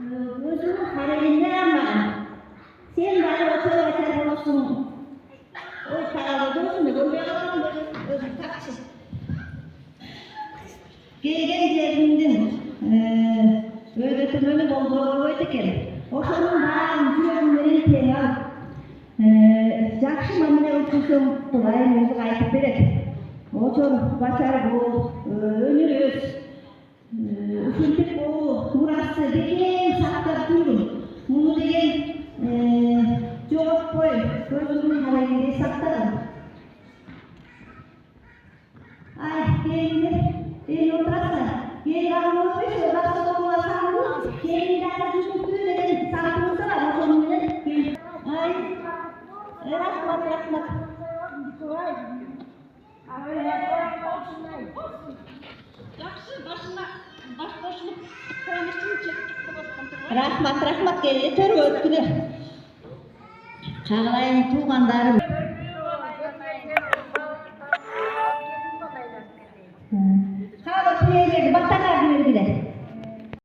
Gözünün kararında ama sen bana otur olsun. O paralı olsun da böyle yapalım da özür takçı. Gelgen cebimden öğretim öyle oldu eкен. Oşonun baan jürümleri teyal. Жақсы маміне өткізсем құдайым өзі айтып береді. Отыр бачар бол, өнер өз, үсілтік бол, мұрасы деген сақтап жүргін. Мұны деген жоғып қой, көзімнің қарайындай сақтадым. Ай, келіңдер, ел отырасың. Ел алып өтпеш, odası olma sandı. Kelin daha жүзіп деген сақтыңыздар, ошонымен келin. Ай, Rahmat. Rahmat keldi, tөр өткүлө. Чагылайын туғандарым.